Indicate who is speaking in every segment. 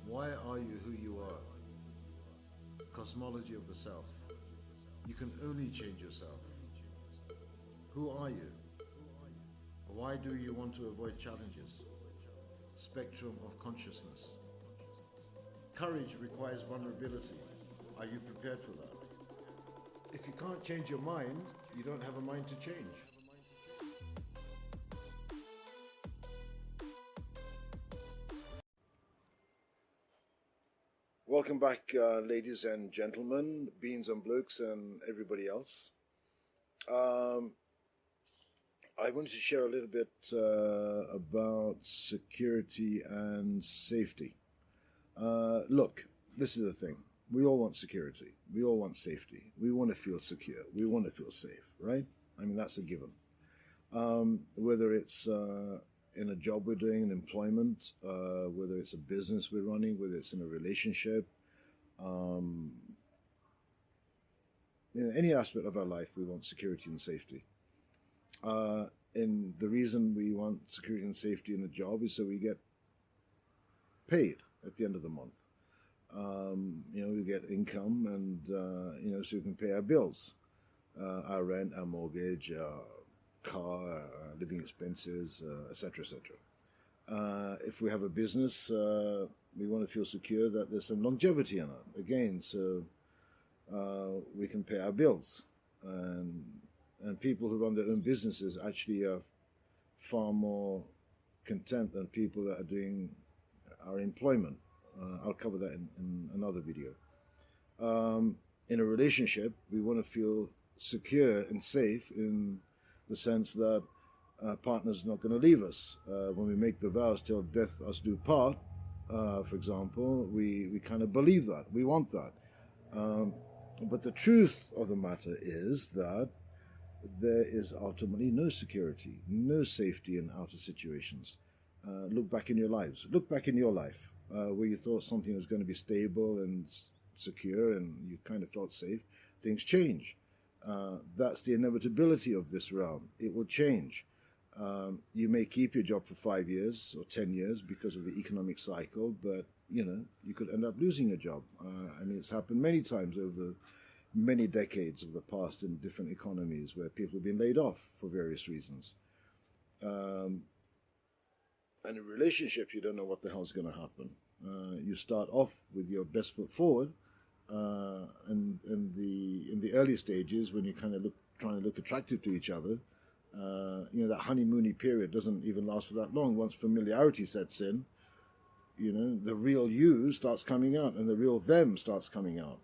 Speaker 1: Why are you who you are? Cosmology of the self. You can only change yourself. Who are you? Why do you want to avoid challenges? Spectrum of consciousness. Courage requires vulnerability. Are you prepared for that? If you can't change your mind, you don't have a mind to change. Welcome back, ladies and gentlemen, beans and blokes, and everybody else. I wanted to share a little bit about security and safety. Look, this is the thing. We all want security. We all want safety. We want to feel secure. We want to feel safe, right? I mean, that's a given. Whether it's in a job we're doing, in employment, whether it's a business we're running, whether it's in a relationship, any aspect of our life, we want security and safety. And the reason we want security and safety in a job is so we get paid at the end of the month. We get income, and so we can pay our bills, our rent, our mortgage, our car, living expenses, etc., etc. If we have a business, we want to feel secure that there's some longevity in it. Again, so we can pay our bills, and people who run their own businesses actually are far more content than people that are doing our employment. I'll cover that in another video. In a relationship, we want to feel secure and safe in the sense that our partner's not going to leave us. When we make the vows till death us do part, for example, we kind of believe that. We want that. But the truth of the matter is that there is ultimately no security, no safety in outer situations. Look back in your lives. Look back in your life where you thought something was going to be stable and secure and you kind of felt safe. Things change. That's the inevitability of this realm. It will change. You may keep your job for 5 years or 10 years because of the economic cycle, but you could end up losing your job. It's happened many times over many decades of the past in different economies where people have been laid off for various reasons. And in relationships, you don't know what the hell's going to happen. You start off with your best foot forward, and in the early stages, when you kind of trying to look attractive to each other, that honeymoony period doesn't even last for that long. Once familiarity sets in, the real you starts coming out, and the real them starts coming out.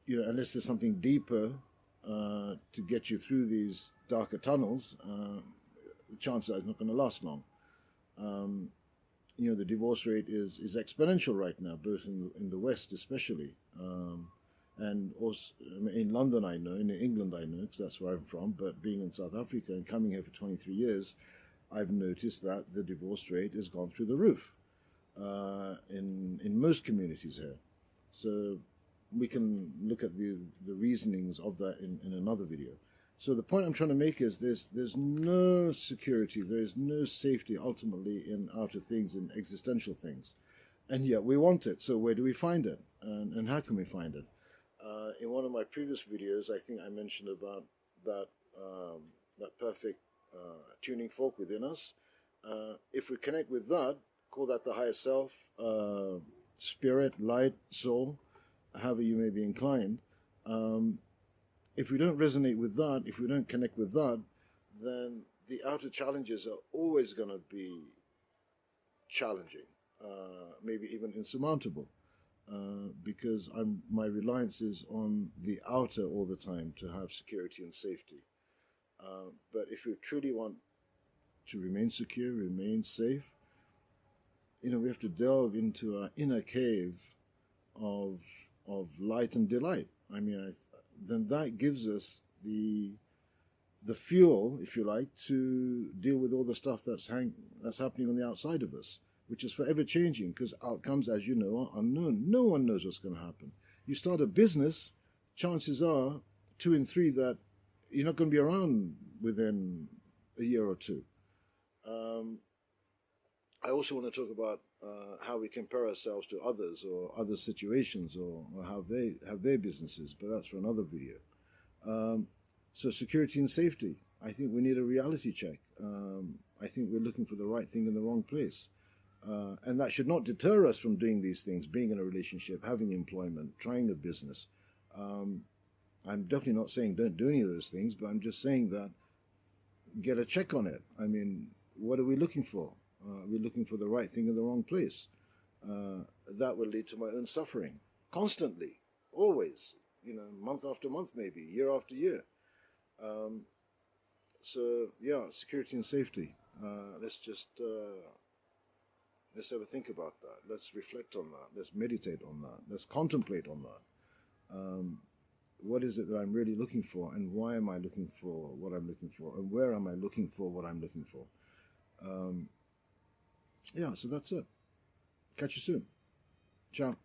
Speaker 1: Unless there's something deeper to get you through these darker tunnels, the chances are it's not going to last long. The divorce rate is exponential right now, both in the West especially, and also in London I know, in England I know, because that's where I'm from, but being in South Africa and coming here for 23 years, I've noticed that the divorce rate has gone through the roof in most communities here. So we can look at the reasonings of that in another video. So the point I'm trying to make is there's no security, there is no safety ultimately in outer things, in existential things. And yet we want it. So where do we find it? And how can we find it? In one of my previous videos, I think I mentioned about that perfect tuning fork within us. If we connect with that, call that the higher self, spirit, light, soul, however you may be inclined. If we don't resonate with that, if we don't connect with that, then the outer challenges are always going to be challenging, maybe even insurmountable, because my reliance is on the outer all the time to have security and safety. But if we truly want to remain secure, remain safe, we have to delve into our inner cave of light and delight. Then that gives us the fuel, if you like, to deal with all the stuff that's happening on the outside of us, which is forever changing, because outcomes, as you know, are unknown. No one knows what's going to happen. You start a business, chances are 2 in 3 that you're not going to be around within a year or two. I also want to talk about how we compare ourselves to others or other situations, or how they have their businesses, but that's for another video. Um, so security and safety. I think we need a reality check. I think we're looking for the right thing in the wrong place. And that should not deter us from doing these things, being in a relationship, having employment, trying a business. Um, I'm definitely not saying don't do any of those things, but I'm just saying that get a check on it. I mean, what are we looking for? Are we looking for the right thing in the wrong place? That will lead to my own suffering constantly, always, month after month, maybe year after year. Um, so yeah, security and safety. Let's have a think about that. Let's reflect on that. Let's meditate on that. Let's contemplate on that. What is it that I'm really looking for, and why am I looking for what I'm looking for, and where am I looking for what I'm looking for? Yeah, so that's it. Catch you soon. Ciao.